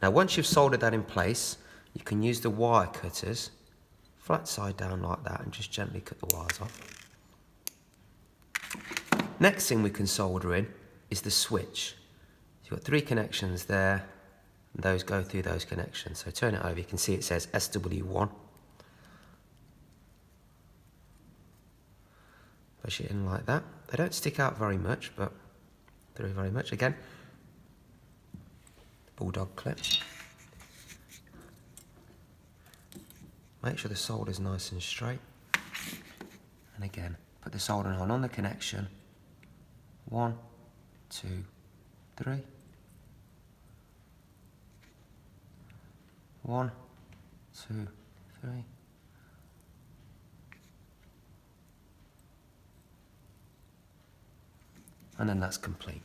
Now once you've soldered that in place, you can use the wire cutters, flat side down like that, and just gently cut the wires off. Next thing we can solder in is the switch. You've got 3 connections there, and those go through those connections. So turn it over, you can see it says SW1. Push it in like that. They don't stick out very much, but very much. Again, bulldog clip. Make sure the solder's nice and straight. And again, put the soldering iron on the connection. 1, 2, 3. 1, 2, 3. And then that's complete.